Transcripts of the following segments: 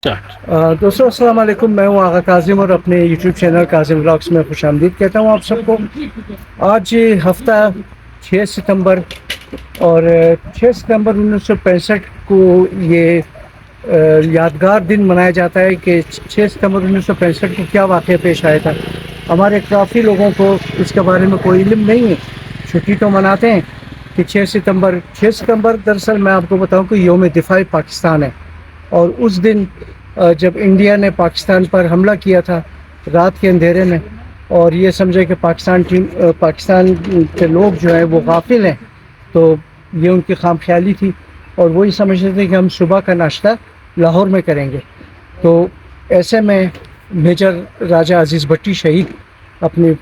دوستوں السلام علیکم، میں ہوں آغا کاظم اور اپنے یوٹیوب چینل کاظم ولاگس میں خوش آمدید کہتا ہوں آپ سب کو۔ آج ہفتہ 6 ستمبر اور 6 ستمبر 1965 کو یہ یادگار دن منایا جاتا ہے کہ 6 ستمبر 1965 کو کیا واقعہ پیش آیا تھا۔ ہمارے کافی لوگوں کو اس کے بارے میں کوئی علم نہیں ہے، چھٹی تو مناتے ہیں کہ 6 ستمبر دراصل میں آپ کو بتاؤں کہ یوم دفاع پاکستان ہے، اور اس دن جب انڈیا نے پاکستان پر حملہ کیا تھا رات کے اندھیرے میں، اور یہ سمجھے کہ پاکستان کے لوگ جو ہیں وہ غافل ہیں، تو یہ ان کی خام خیالی تھی، اور وہی سمجھتے تھے کہ ہم صبح کا ناشتہ لاہور میں کریں گے۔ تو ایسے میں میجر راجہ عزیز بھٹی شہید اپنی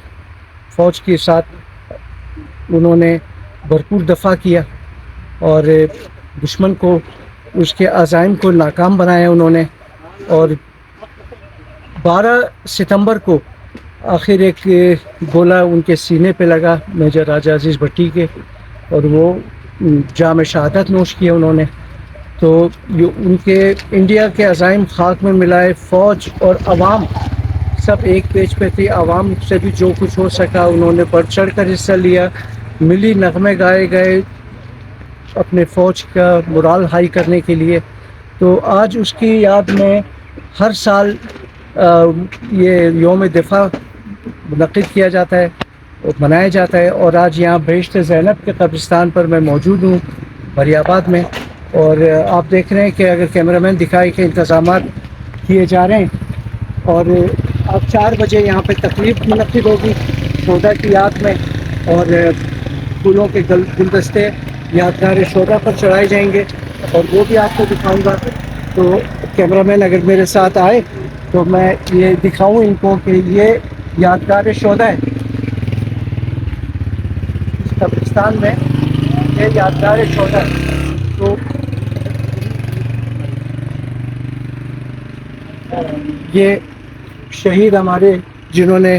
فوج کے ساتھ انہوں نے بھرپور دفاع کیا اور دشمن کو، اس کے عزائم کو ناکام بنایا انہوں نے، اور 12 ستمبر کو آخر ایک گولہ ان کے سینے پہ لگا میجر راجہ عزیز بھٹی کے، اور وہ جام شہادت نوش کیا انہوں نے۔ تو ان کے انڈیا کے عزائم خاک میں ملائے، فوج اور عوام سب ایک پیج پہ تھی، عوام سے بھی جو کچھ ہو سکا انہوں نے بڑھ چڑھ کر حصہ لیا، ملی نغمے گائے گئے اپنے فوج کا مورال ہائی کرنے کے لیے۔ تو آج اس کی یاد میں ہر سال یہ یوم دفاع منعقد کیا جاتا ہے، منایا جاتا ہے، اور آج یہاں بہشت زینب کے قبرستان پر میں موجود ہوں بری آباد میں، اور آپ دیکھ رہے ہیں کہ اگر کیمرہ مین دکھائے کہ انتظامات کیے جا رہے ہیں، اور اب 4 بجے یہاں پہ تقریب منعقد ہوگی شہداء کی یاد میں، اور پھولوں کے گلدستے یادگار شہداء پر چڑھائے جائیں گے، اور وہ بھی آپ کو دکھاؤں گا۔ تو کیمرہ مین اگر میرے ساتھ آئے تو میں یہ دکھاؤں ان کو کہ یہ یادگار شہداء ہے اس قبرستان میں، یہ یادگار شہداء ہے۔ تو یہ شہید ہمارے جنہوں نے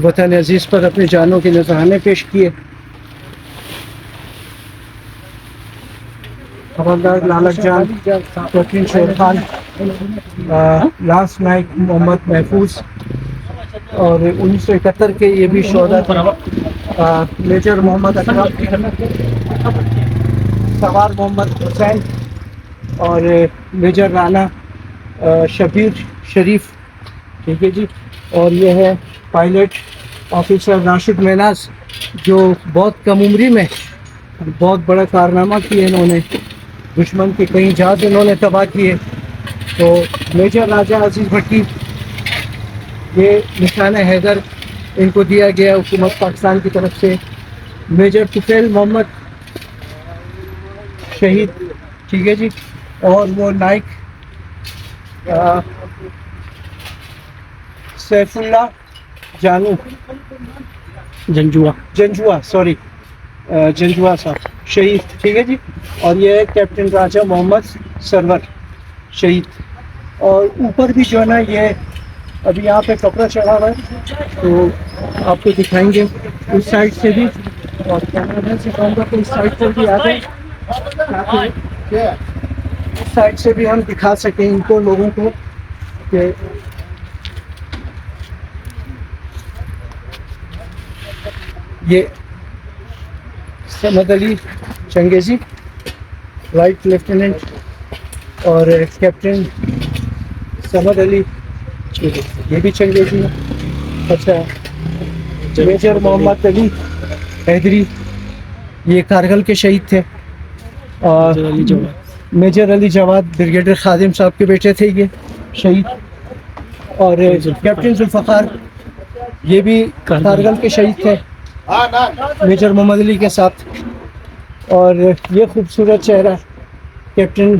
وطن عزیز پر اپنی جانوں کے نذرانے پیش کیے، حوالدار لالک جان، کیپٹن شیر خان، لانس نائک محمد محفوظ، اور 1971 کے یہ بھی شہداء تھے، میجر محمد اکرم، سوار محمد حسین، اور میجر رانا شبیر شریف، ٹھیک ہے جی۔ اور یہ ہے پائلٹ آفیسر راشد میناز، جو بہت کم عمری میں بہت بڑا کارنامہ کیا انہوں نے، دشمن کے کئی جہاز انہوں نے تباہ کیے۔ تو میجر راجہ عزیز بھٹی، یہ نشان حیدر ان کو دیا گیا حکومت پاکستان کی طرف سے۔ میجر طفیل محمد شہید، ٹھیک ہے جی، اور وہ نائک سیف اللہ جانو جنجوا صاحب شہید، ٹھیک ہے جی۔ اور یہ ہے کیپٹن راجہ محمد سرور شہید۔ اور اوپر بھی جو ہے نا، یہ ابھی یہاں پہ کپڑا چڑھا ہوا ہے تو آپ کو دکھائیں گے اس سائڈ سے بھی، اور کیمرہ مین سے کہوں گا کہ اس سائڈ پر بھی آ جائیں تاکہ اس سائڈ سے بھی ہم دکھا سکیں ان کو، لوگوں کو، کہ یہ سمد علی چنگیزی رائٹ لیفٹیننٹ، اور کیپٹن سمد علی یہ بھی چنگیزی ہے۔ اچھا، میجر محمد علی حیدری یہ کارگل کے شہید تھے، اور میجر علی جواد بریگیڈر خادم صاحب کے بیٹے تھے یہ شہید، اور کیپٹن ذوالفقار یہ بھی کارگل کے شہید تھے میجر محمد علی کے ساتھ۔ اور یہ خوبصورت چہرہ کیپٹن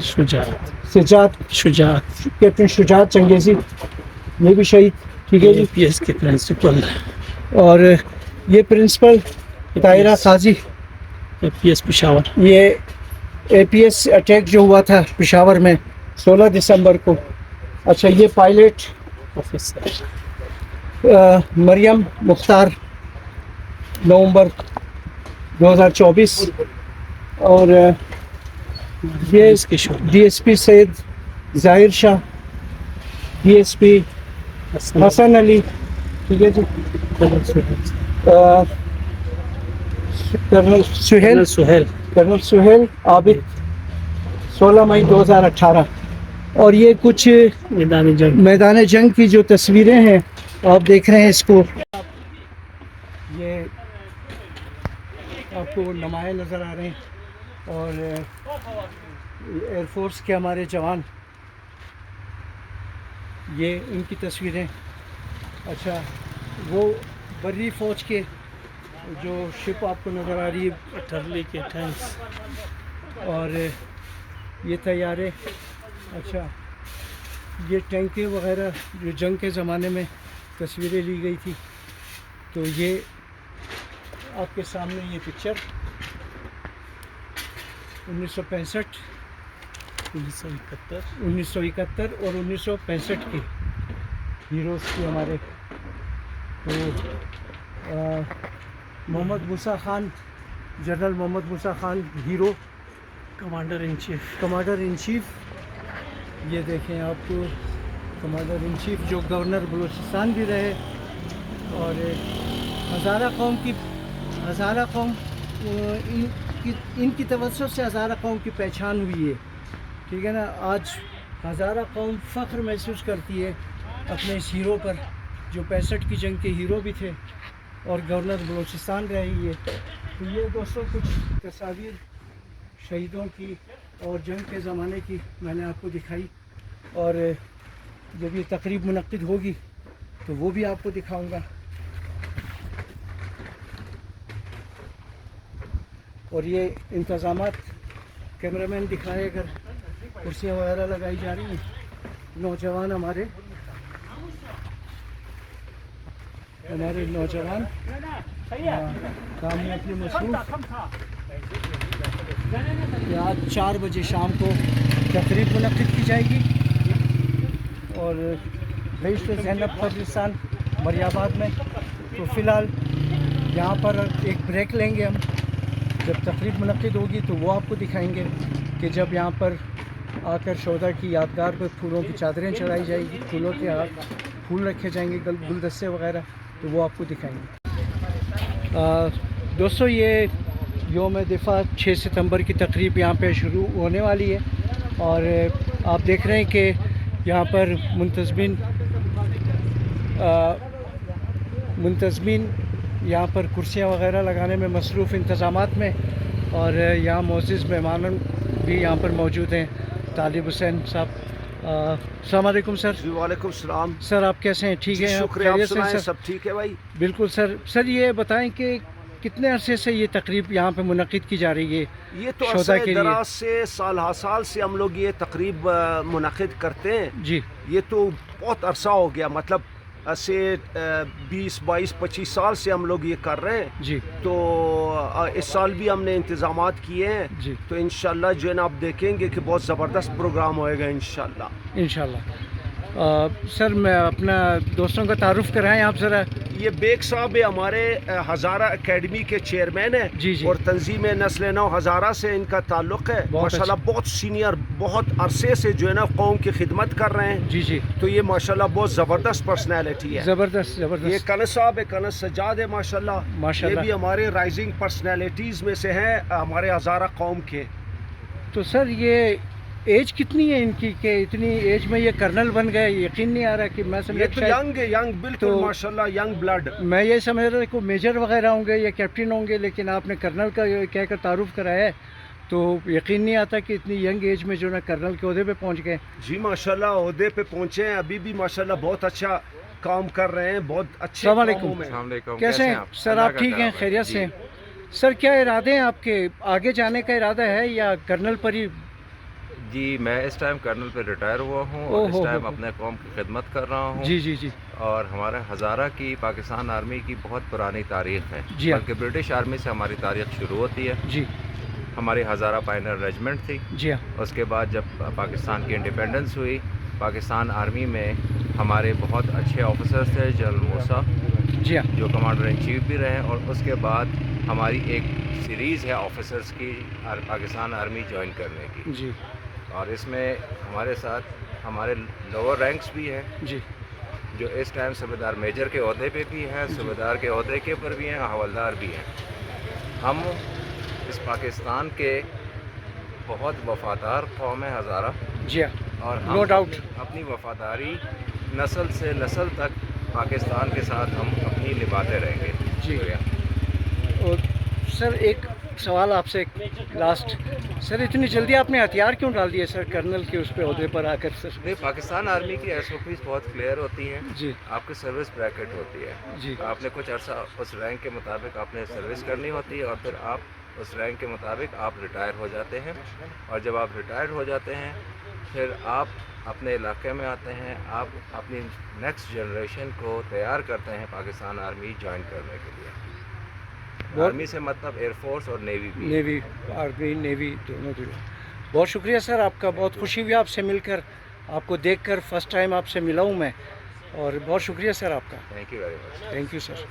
کیپٹن شجاعت چنگیزی، یہ بھی شہید، ٹھیک ہے جی۔ پی ایس کے پرنسپل، اور یہ پرنسپل طاہرہ قاضی، پی ایس پشاور، یہ اے پی ایس اٹیک جو ہوا تھا پشاور میں 16 دسمبر کو۔ اچھا، یہ پائلٹ مریم مختار، نومبر 2024، اور یہ ڈی ایس پی سید ظاہر شاہ DSP حسن علی, ٹھیک ہے جی, کرنل سہیل عابد, 16 مئی 2018. اور یہ کچھ میدان جنگ کی جو تصویریں ہیں آپ دیکھ رہے ہیں اس کو, یہ آپ کو نمایاں نظر آ رہے ہیں. اور ایئر فورس کے ہمارے جوان, یہ ان کی تصویریں. اچھا, وہ بری فوج کے جو شپ آپ کو نظر آ رہی ہے ٹرلی کے ٹینکس, اور یہ طیارے. اچھا, یہ ٹینکیں وغیرہ جو جنگ کے زمانے میں تصویریں لی گئی تھی. تو یہ آپ کے سامنے یہ پکچر 1965 1971 اور 1965 کی ہیروز کی ہمارے. تو Muhammad Musa Khan, general Muhammad Musa Khan hero, commander in chief. یہ دیکھیں آپ کو کمانڈر ان چیف جو گورنر بلوچستان بھی رہے. اور ہزارہ قوم ان کی توسط سے ہزارہ قوم کی پہچان ہوئی ہے, ٹھیک ہے نا. آج ہزارہ قوم فخر محسوس کرتی ہے اپنے اس ہیرو پر, جو 65 کی جنگ کے ہیرو بھی تھے اور گورنر بلوچستان رہی ہے. تو یہ دوستوں کچھ تصاویر شہیدوں کی اور جنگ کے زمانے کی میں نے آپ کو دکھائی. اور جب یہ تقریب منعقد ہوگی تو وہ بھی آپ کو دکھاؤں گا. اور یہ انتظامات کیمرہ مین دکھائے, اگر کرسیاں وغیرہ لگائی جا رہی ہیں. نوجوان ہمارے نوجوان کام میں اپنے مصروف. آج 4 بجے شام کو تقریب منعقد کی جائے گی, اور بہشت زینب قبرستان مریاباد میں. تو فی الحال یہاں پر ایک بریک لیں گے ہم. جب تقریب منعقد ہوگی تو وہ آپ کو دکھائیں گے کہ جب یہاں پر آ کر شہداء کی یادگار پر پھولوں کی چادریں چڑھائی جائیں گی, پھولوں کے پھول رکھے جائیں گے, گلدستے وغیرہ, تو وہ آپ کو دکھائیں گے. دوستو, یہ یوم دفاع 6 ستمبر کی تقریب یہاں پہ شروع ہونے والی ہے. اور آپ دیکھ رہے ہیں کہ یہاں پر منتظمین یہاں پر کرسیاں وغیرہ لگانے میں مصروف, انتظامات میں. اور یہاں معزز مہمان بھی یہاں پر موجود ہیں. طالب حسین صاحب, السلام علیکم سر. جی وعلیکم السلام سر, آپ کیسے ہیں؟ ٹھیک ہیں؟ شکریہ, آپ سنائیں سب ٹھیک ہے بھائی؟ بالکل سر. سر یہ بتائیں کہ کتنے عرصے سے یہ تقریب یہاں پہ منعقد کی جا رہی ہے؟ یہ تو عرصہ دراز سے سال ہا سال سے ہم لوگ یہ تقریب منعقد کرتے ہیں. جی, یہ تو بہت عرصہ ہو گیا, مطلب ایسے 20 22 25 سال سے ہم لوگ یہ کر رہے ہیں. جی, تو اس سال بھی ہم نے انتظامات کیے ہیں. جی, تو انشاءاللہ جو ہے نا آپ دیکھیں گے کہ بہت زبردست پروگرام ہوئے گا انشاءاللہ. سر میں اپنا دوستوں کا تعارف کرائیں آپ ذرا. یہ بیگ صاحب ہمارے ہزارہ اکیڈمی کے چیئرمین ہیں. جی, جی, اور تنظیم نسل نو ہزارہ سے ان کا تعلق ہے. ماشاءاللہ بہت سینئر, بہت عرصے سے جو ہے نا قوم کی خدمت کر رہے ہیں. جی, جی, تو یہ ماشاءاللہ بہت زبردست پرسنالٹی ہے. زبردست. یہ کنس صاحب ہے, کنس سجاد ہے ماشاءاللہ. یہ بھی ہمارے رائزنگ پرسنالٹیز میں سے ہیں ہمارے ہزارہ قوم کے. تو سر یہ ایج کتنی ہے ان کی کہ اتنی ایج میں یہ کرنل بن گئے؟ یقین نہیں آ رہا کہ میں یہ تو ینگ بالکل ماشاءاللہ ینگ بلڈ. میں یہ سمجھ رہا کہ میجر وغیرہ ہوں گے یا کیپٹن ہوں گے, لیکن آپ نے کرنل کا کہہ کر تعارف کرایا ہے, تو یقین نہیں آتا کہ اتنی ینگ ایج میں جو نا کرنل کے عہدے پہ پہنچ گئے. جی ماشاءاللہ عہدے پہ پہنچے ہیں, ابھی بھی ماشاءاللہ بہت اچھا کام کر رہے ہیں, بہت اچھے. السلام علیکم. کیسے ہیں سر؟ آپ ٹھیک ہیں؟ خیریت سے ہیں سر؟ کیا ارادے ہیں آپ کے؟ آگے جانے کا ارادہ ہے یا کرنل پر ہی؟ جی, میں اس ٹائم کرنل پہ ریٹائر ہوا ہوں اور اس ٹائم اپنے قوم کی خدمت کر رہا ہوں. جی, جی, جی. اور ہمارے ہزارہ کی پاکستان آرمی کی بہت پرانی تاریخ ہے. جی, بلکہ برٹش آرمی سے ہماری تاریخ شروع ہوتی ہے. جی, ہماری ہزارہ پائنر ریجمنٹ تھی. جی, اس کے بعد جب پاکستان کی انڈیپینڈنس ہوئی, پاکستان آرمی میں ہمارے بہت اچھے آفیسرز تھے. جنرل موسیٰ, جی, جو کمانڈر ان چیف بھی رہے, اور اس کے بعد ہماری ایک سیریز ہے آفیسرز کی پاکستان آرمی جوائن کرنے کی. جی. اور اس میں ہمارے ساتھ ہمارے لوور رینکس بھی ہیں جی جو اس ٹائم صوبیدار میجر کے عہدے پہ بھی ہیں, صوبیدار کے عہدے کے پر بھی ہیں, حوالدار بھی ہیں. ہم اس پاکستان کے بہت وفادار قوم ہے ہزارہ, جی ہاں, اور نو ڈاؤٹ. اپنی وفاداری نسل سے نسل تک پاکستان کے ساتھ ہم اپنی نبھاتے رہیں گے. جی. شکریہ. اور سر ایک سوال آپ سے لاسٹ, سر اتنی جلدی آپ نے ہتھیار کیوں ڈال دیے سر کرنل کے اس پہ عہدے پر آ کر سر؟ نہیں, پاکستان آرمی کی ایس او پیز بہت کلیئر ہوتی ہیں. جی آپ کی سروس بریکٹ ہوتی ہے. جی آپ نے کچھ عرصہ اس رینک کے مطابق آپ نے سروس کرنی ہوتی ہے, اور پھر آپ اس رینک کے مطابق آپ ریٹائر ہو جاتے ہیں. اور جب آپ ریٹائر ہو جاتے ہیں پھر آپ اپنے علاقے میں آتے ہیں, آپ اپنی نیکسٹ جنریشن کو تیار کرتے ہیں پاکستان آرمی جوائن کرنے کے لیے. آرمی سے مطلب ایئر فورس اور نیوی بھی. نیوی, آرمی نیوی دونوں. بہت شکریہ سر آپ کا, بہت خوشی ہوئی آپ سے مل کر, آپ کو دیکھ کر فرسٹ ٹائم آپ سے ملا ہوں میں, اور بہت شکریہ سر آپ کا. Thank you very much. Thank you sir.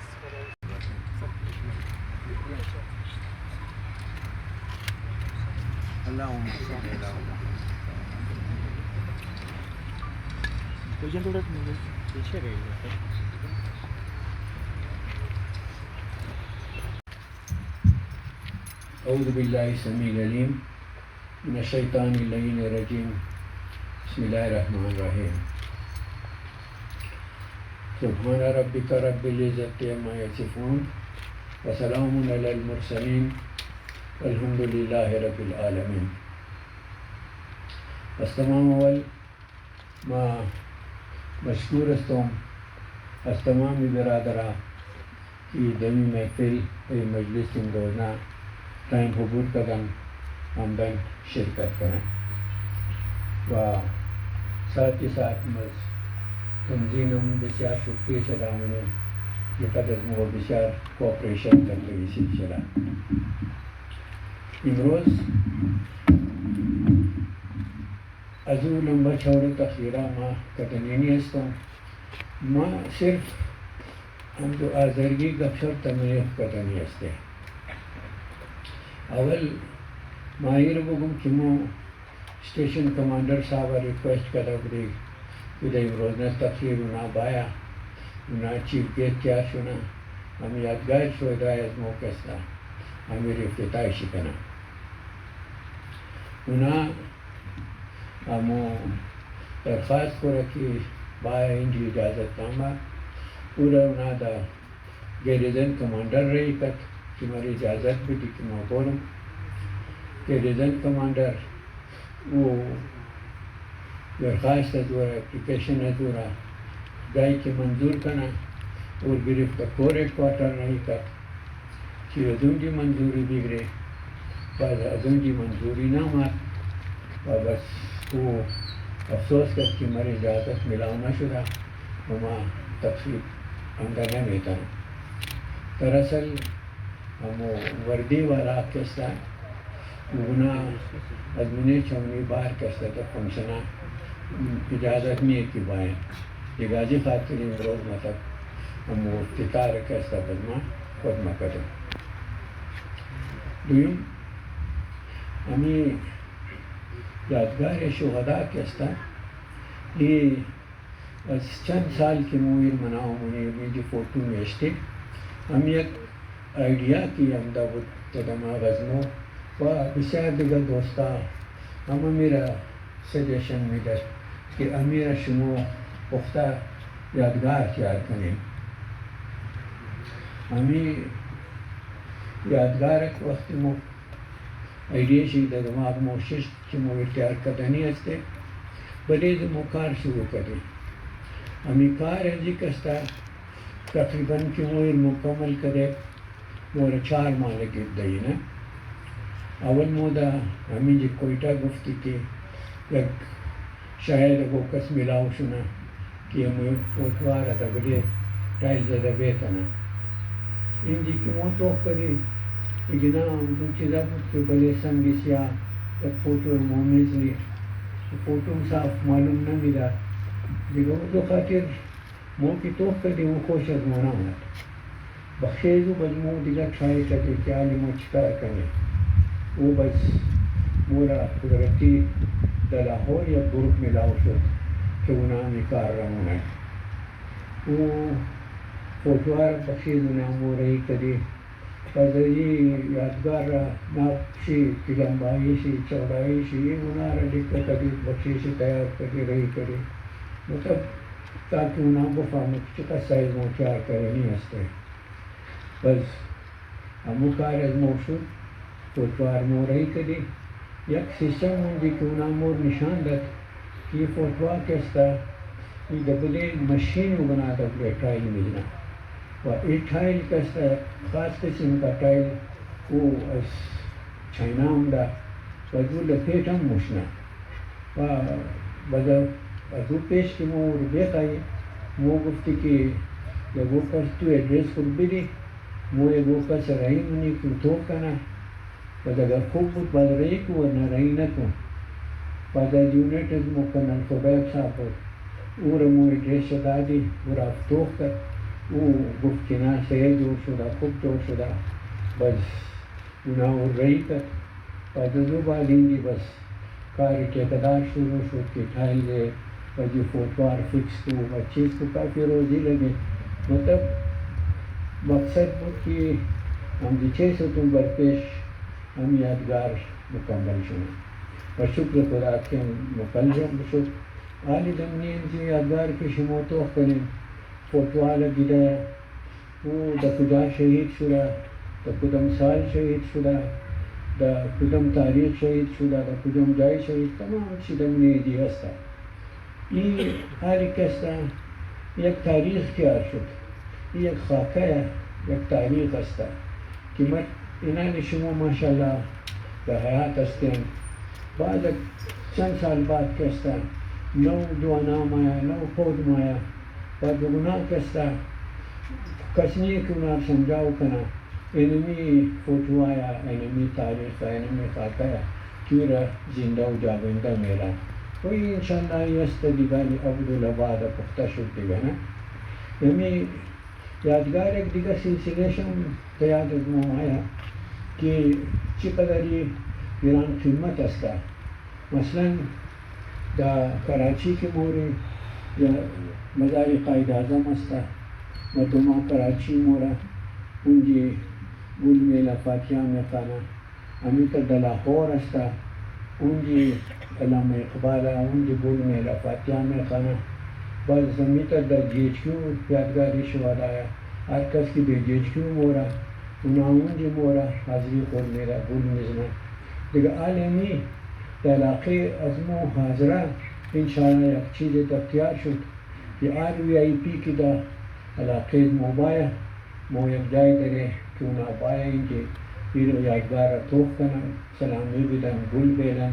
اعوذ باللہ السمیع العلیم من الشیطان اللعین الرجیم. بسم اللہ الرحمن الرحیم. سبحان ربک رب العزت عما یصفون وسلام علی المرسلین والحمد للہ رب العالمین. از تمام اول ما مشکور هستم از تمام برادران که دمی محفل مجلس این روزنا تایم حضور کردن آمدن شرکت کنن و ساتھ کے ساتھ مز تنظیم بسیار شکریہ شدامنو یہ قدر مو بسیار کوپریشن کرتے ہوئی سلسلہ. امروز ازو لمبا چھوڑے تخیرہ ما کتنینی ہستم. ما صرف ہم تو آزرگی گپشپ تمیف کتنی ہستے. اول ماہر بگم کمو اسٹیشن کمانڈر صاحب ریکویسٹ کر رہے کہ امروز نے تقریر انا بایا انا چیف گیسٹ کیا سنا ہم یادگار شہداء از موقع تھا ہمیں افتتاحی شکنا انا ہم درخواست کو رکھی بایا انجی اجازت نامہ پورا انا دا گیریزن کمانڈر رہی کت کہ ہماری اجازت بھی تھی کہ میں بولوں کہ ریزن کمانڈر وہ درخواست ادورا اپلیکیشن ادورا گائی کے منظور کرنا اور گرفت کور ایک کوارٹر نہیں کر کہ ازم کی منظوری بگڑے بعد ازم کی منظوری نہ مار اور بس وہ افسوس کر کہ ہماری اجازت ملاؤنا شدہ وما تقسیب اندر نہ بیتا. دراصل ہم وردی والا کستا گنا ازمنی چونی باہر کستا تو فنکشنا اجازت نہیں کی بائیں یہ غازی خاطر امروز مطلب ہم افتتار کستا بدما خود مقدم. دویم ہمیں یادگار شہداء کستا یہ چند سال کی مویر مناؤ منی جو فوٹو میشتے ہم یک آئیڈیا کی ہمدا تدما غزمو و بسیار دیگر دوستا ہم میرا سجیشن میں در کہ امیرا شمو پختہ یادگار تیار کریں. ہمیں یادگار ایک وقت مو آئیڈیا شید دماغ موشش کی مو تیار کردنی ہستے بلے دمو کار شروع کریں. ہمیں کار ازی کستا تقریباً کی مویر مکمل کرے مور 4 ماہ لگے دینا. اول مودا ہمیں جی کوئٹہ گفتی کہ یک شاید وہ کس ملاؤ شنا کہ ہمیں فوٹوار ادبرے ٹائل زدہ بیتنا ان جی کی مو توق کری اگنا دو چیزا بود کہ بلے سنگی سیاہ یک فوٹو مومیز لی فوٹو صاف معلوم نہ ملا دیگو دو خاطر مو کی توق کری وہ خوش از مونا ہونا بخشیزو بزمو دیگر ٹرائی کرتے کہ عالمو چکار کرنے وہ بس مورا قدرتی دلاہور یا گروپ ملاو شد که اونا میکارمونه او فوتوار بخشید اونا موری کدی پذیری یادگار را نقشی لمباییشی چوڑاییشی اونا را لکھ کدی بخشیشی تیار کدی رہی کدی مطلب تاکہ اونا بفهمه که چقدر سایز موتیار کرنی هسته بس همو کار از مو شد فوتوار موری کدی یک سیستم موندی که اونا مور نشان داد کہ یہ فوٹوار کیستا یہ دبلے مشین بنا دبلے ٹائل ملنا اور یہ ٹائل کیستا خاص قسم کا ٹائل وہ چائنا ہوندا وجو لپیٹ ہم مشنا و بدا ادو پیش کی مو دیکھائی مو گفتی کہ یہ وہ کس تو ایڈریس خود بھی دی مو یہ وہ کس رہی منی کیوں تو کنا بدا اگر خوب بود بد رہی کو ورنہ رہی نہ کو بعد یونٹ از مکنن خبر صاحب او رو موی دریش دادی او را افتوخ کرد او گفت که نه سه جور شده خوب جور شده بس اونا او رئی کرد بعد دو بالینگی بس کاری ٹھیکیدار شروع شد که ٹھائل دے بعد یہ فوٹوار فکس کو و چیز کو کافی روزی لگے مطلب مقصد بود که ہم دی 600 برپیش ہم یادگار مکمل شدن و شکر خدا که مکلم شد آلی دمنین که یادگار که شما توخ کنیم فوتوال دیده او دا کجا شهید شده دا کدام سال شهید شده دا کدام تاریخ شهید شده دا کدام جای شهید تمام چی دمنی دی هستا این آلی کستا یک تاریخ تیار شد یک خاکه یک تاریخ هستا که اینانی شما ماشاءالله دا حیات هستیم بعد چند سال بعد کستا نو دوانام آیا نو پودم آیا بعد گناه کستا کسنی که اونا سمجھاو کنا اینمی فوٹو آیا اینمی تاریخ اینمی خاکایا کیورا زندہ و جاوندہ میرا کوئی انشاءاللہ یہ است دیگانی عبدالعباد پختہ شد دیگا نا یمی یادگار ایک دیگا سلسلے شم یاد از مو آیا کہ چقدر یہ ایران قیمت استا مثلا دا کراچی کے موری یا مزار قائد اعظم استا مردما کراچی مورا اونجی گل میلا فاتحہ میں خانہ امیتا دا لاہور استا اونجی علامہ اقبالا اونجی گل میلا فاتحہ میں خانہ بس امیتا دا جی ایچ کیو یادگاری شوال آیا ہر کس کی بے جی ایچ کیو مورا اونا اونجی مورا حاضری خود میرا گل مزنا دیگه عالمی در علاقه از مو حاضره انشاءالله یک چیز اختیار شد که آر وی آی پی که در علاقه مو باید مو یک جای داره که اونا باید اینکه این یادگار را توخ کنن سلامی بدن گل بیلن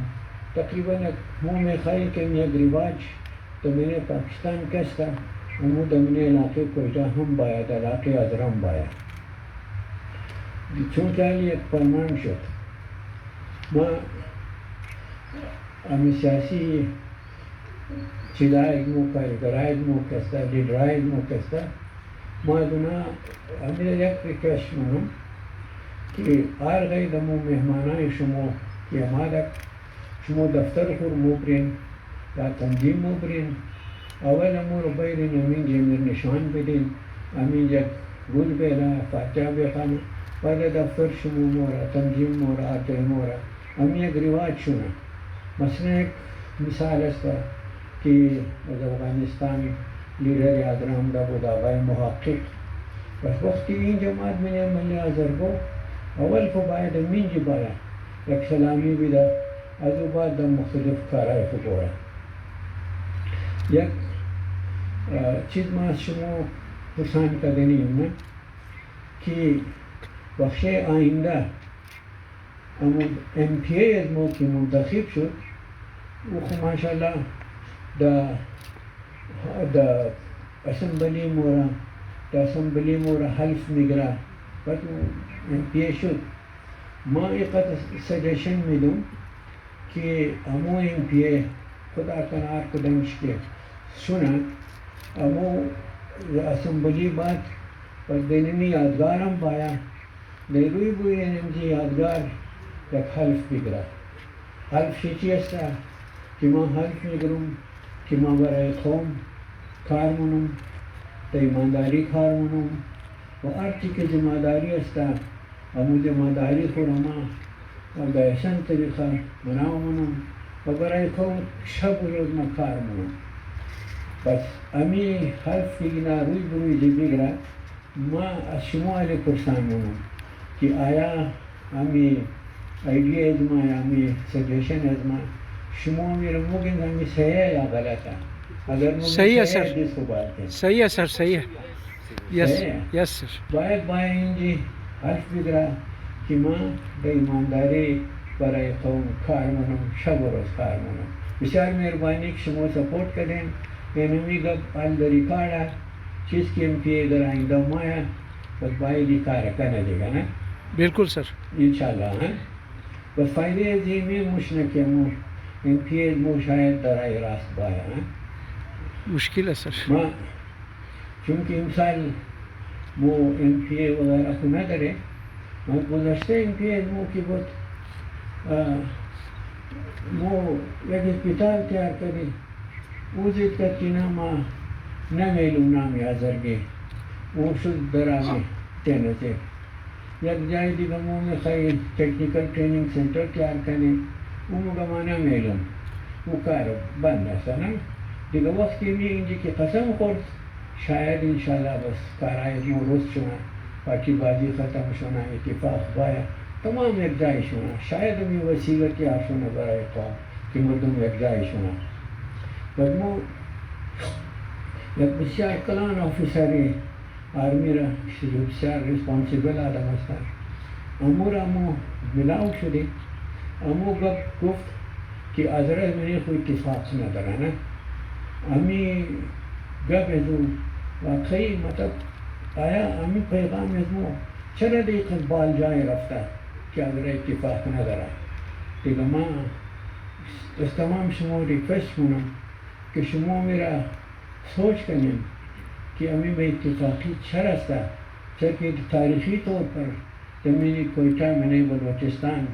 تقریبا مو میخواهی که یک رواج دمین پاکستان کستا امو دمین علاقه کوئٹہ هم باید علاقه ازرم باید چون که یک فرمان شد ما امی سیاسی چیزای مو کارگرای مو کستا لیڈرای مو کستا ما دونا امی یک ریکویسٹ منم که آر غی دمو مهمانای شما که امادک شما دفتر خور مو برین یا تنظیم مو برین اول امو رو بیرین امین جمیر نشان بدین امین یک گل بیلا فاتحه بخانه بعد دفتر شما مورا تنظیم مورا آتے مورا ہم ایک رواج شنا مثلا ایک مثال استا کہ افغانستانی لیڈر اعظم دا بود آقای محقق بس وقتی این جماعت میں نے ملی آزر کو اول کو باید امین جی بایا یک سلامی بیدا ازو بعد دا مختلف کارای فکورا یک چیز ما شما پرسان کا دینی ہوں کہ بخش آئندہ ایم پی اے از مو که منتخب شد او خو ماشاءالله دا اسمبلی مورا حلف میگرا بعد ایم پی اے شد ما ایقت سجیشن میدم که امو ایم پی اے خدا کنار کدمش که سنا امو اسمبلی بعد پر دینمی یادگارم بایا نیروی بوی انمجی یادگار یک حلف بگرا حلف شیچی استا که ما حلف میگرم که ما برای قوم کار منم، تا ایمانداری کار منم و هر چی که ذمہداری است همون ذمہداری خود ما و به احسن طریقه منام منم و برای قوم شب و روز ما کار منم. پس امی حرف دیگه روی بروی دیگه ما از شما علی پرسان منم که آیا امی آیڈیا از ما یا امی سجیشن از ما شما میرے موگن ہمیں صحیح ہے یا غلط ہے؟ اگر صحیح ہے سر، جس کو بات ہے صحیح ہے سر، صحیح ہے. یس صحیح ہے. یس سر. باید اینجی حرف بگرا که ما به ایمانداری برای قوم کار منم، شب و روز کار منم. بسیار مهربانی که شما سپورت کردین. اینمی گپ حال داری کارا چیز که ام پی در آئندہ مایا بس باید کار کرنے دیگا نا بالکل سر. انشاءاللہ. ہاں بس فائدے زیمی مشنک مو ام پی مو شاید در آئی راست بایا. ہاں مشکل ہے سر. ما چونکہ امسال مو ام پی اے وغیرہ کو نہ کرے ما گزشتے ام پی اے مو کی بہت مو یک اسپتال تیار کری اوزید کتینا ما نمیلو نامی آزرگی وہ شد درامی تینتے یک جائے دیگا مو میں خیل ٹیکنیکل ٹریننگ سنٹر تیار کرنے وہ مگا ما نمیلو وہ کار بند ہے نا دیگه وقتی میگی که قسم خورد شاید انشالله بس کارهای نوروز شونه پاکی بازی ختم شونه اتفاق باید تمام یک جای شونه شاید می وسیله که آشونه برای قوم که مردم یک جای شونه بعد مو یک بسیار کلان آفیسری آرمی را بسیار ریسپانسیبل آدم هستن امور امو ملاو شدی امو گفت که ازرائیل منی خو اتفاق نداره نه امی گپ ازو واقعی مطلب آیا امی پیغام ازو چرا دیکھ بال جائے رفتہ کہ اگر اتفاق ندارا دیگه ما از تمام شما ریکویسٹ کنم که شما میرا سوچ کنیم که امی به اتفاقی چرا است چرا که تاریخی طور پر زمینی کویتا منی بلوچستان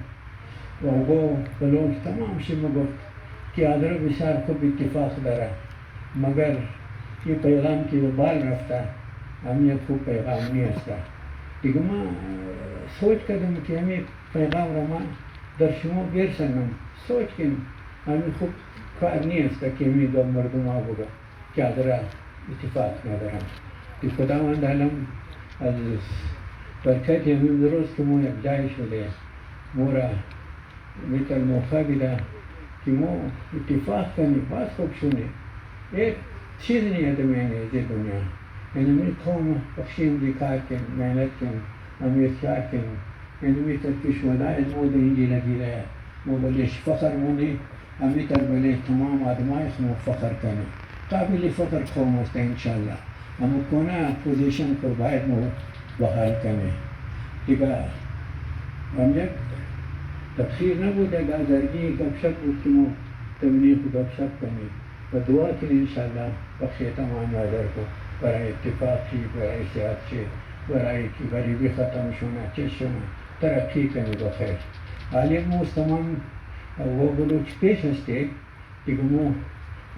و اوگو بلوچ تمام شما گفت که آدھر بسیار خوب اتفاق دارا مگر یہ پیغام کی بال رفتا ہمیں خوب پیغام نہیں ہستا دیگه ما سوچ کردم که ہمیں پیغام را ما در شما برسنم سوچ کنم ہمیں خوب کار نہیں ہستا که ہمیں دو مردم آبوگا که آدھر اتفاق ندارم که خداوند علم از برکت ہمیں درست که مو یک جای شده مورا میتر موقع بیده که مو اتفاق کنی باز خوب شونه ایک چیز نہیں ہے دنیا یہ دنیا انمی قوم بخشیم دی کار کن محنت کن امی اختیار کن انمی ترکش ودائز مود اینجی لگی رہا مو بلیش فخر مونی امی تر بلی تمام آدمائش مو فخر کنی قابل فخر قوم است انشاءاللہ امو کونا پوزیشن پر باید مو بحال کنی دیگه ہم یک تفسیر نبود اگر درگی گپ شپ بود که مو تبلیغ گپ شپ کنی و دعا کنی انشاءاللہ بخش تمام نظر کو برای اتفاق چی برای صحت چی برای کی غریبی ختم شونه چی شونه ترقی کنی بخیر حالی مو تمام وہ بلوچ پیش ہستے دیگه مو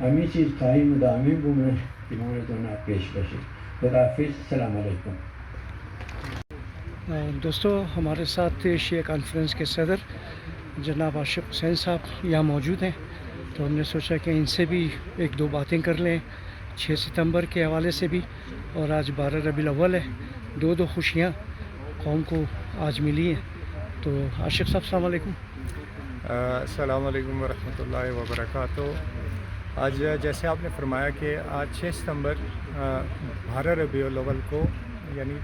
امی چیز قائم دائمی بومن که مو دونا پیش بشی. خداحافظ. السلام علیکم. دوستو ہمارے ساتھ شیعہ کانفرنس کے صدر جناب عاشق حسین صاحب یہاں موجود ہیں تو ہم نے سوچا کہ ان سے بھی ایک دو باتیں کر لیں 6 ستمبر کے حوالے سے بھی اور آج 12 ربیع الاول ہے دو خوشیاں قوم کو آج ملی ہیں. تو عاشق صاحب السلام علیکم. السلام علیکم ورحمۃ اللہ وبرکاتہ. آج جیسے آپ نے فرمایا کہ آج 6 ستمبر 12 ربیع الاول کو یعنی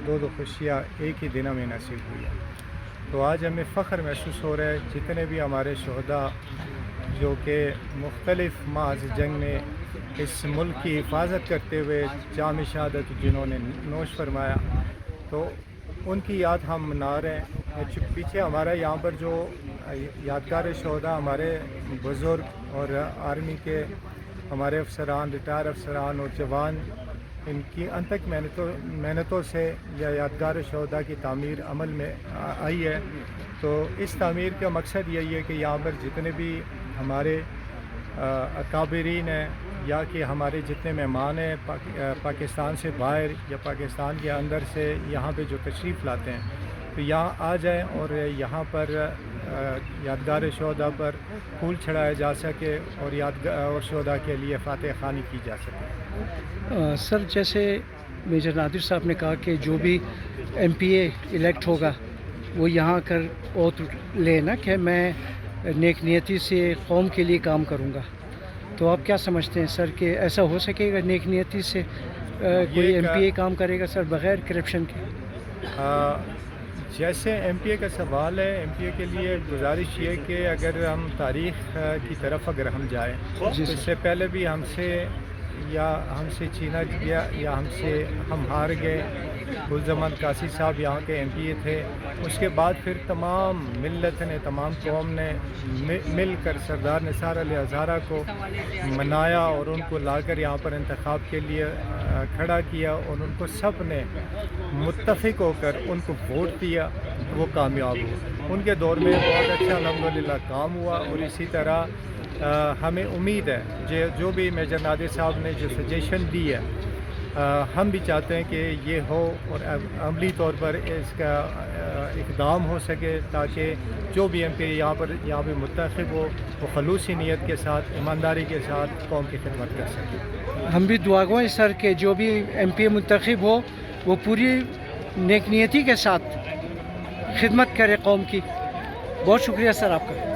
دو خوشیاں ایک ہی دن میں نصیب ہوئی ہیں تو آج ہمیں فخر محسوس ہو رہا ہے جتنے بھی ہمارے شہداء جو کہ مختلف محاذ جنگ میں اس ملک کی حفاظت کرتے ہوئے جام شہادت جنہوں نے نوش فرمایا تو ان کی یاد ہم منا رہے ہیں. پیچھے ہمارا یہاں پر جو یادگار شہداء ہمارے بزرگ اور آرمی کے ہمارے افسران ریٹائر افسران اور جوان ان کی انتھک محنتوں سے یا یادگار شہداء کی تعمیر عمل میں آئی ہے. تو اس تعمیر کا مقصد یہی ہے کہ یہاں پر جتنے بھی ہمارے اکابرین ہیں یا کہ ہمارے جتنے مہمان ہیں پاکستان سے باہر یا پاکستان کے اندر سے یہاں پہ جو تشریف لاتے ہیں تو یہاں آ جائیں اور یہاں پر یادگار شہداء پر پھول چڑھایا جا سکے اور شہداء کے لیے فاتح خوانی کی جا سکے. سر جیسے میجر نادر صاحب نے کہا کہ جو بھی ایم پی اے الیکٹ ہوگا وہ یہاں کر اوتھ لینا کہ میں نیک نیتی سے قوم کے لیے کام کروں گا, تو آپ کیا سمجھتے ہیں سر کہ ایسا ہو سکے گا نیک نیتی سے کوئی ایم پی اے کام کرے گا سر بغیر کرپشن کے؟ جیسے ایم پی اے کا سوال ہے, ایم پی اے کے لیے گزارش یہ کہ اگر ہم تاریخ کی طرف اگر ہم جائیں تو اس سے پہلے بھی ہم سے چھینا گیا یا ہم ہار گئے. گلزمان قاسی صاحب یہاں کے ایم پی اے تھے, اس کے بعد پھر تمام ملت نے تمام قوم نے مل کر سردار نثار علی ہزارہ کو منایا اور ان کو لا کر یہاں پر انتخاب کے لیے کھڑا کیا اور ان کو سب نے متفق ہو کر ان کو ووٹ دیا, وہ کامیاب ہوئے. ان کے دور میں بہت اچھا الحمدللہ کام ہوا اور اسی طرح ہمیں امید ہے جو بھی میجر نادر صاحب نے جو سجیشن دی ہے ہم بھی چاہتے ہیں کہ یہ ہو اور عملی طور پر اس کا اقدام ہو سکے تاکہ جو بھی ایم پی یہاں پہ منتخب ہو وہ خلوصی نیت کے ساتھ ایمانداری کے ساتھ قوم کی خدمت کر سکے. ہم بھی دعا گو ہیں سر کہ جو بھی ایم پی اے منتخب ہو وہ پوری نیک نیتی کے ساتھ خدمت کرے قوم کی. بہت شکریہ سر آپ کا.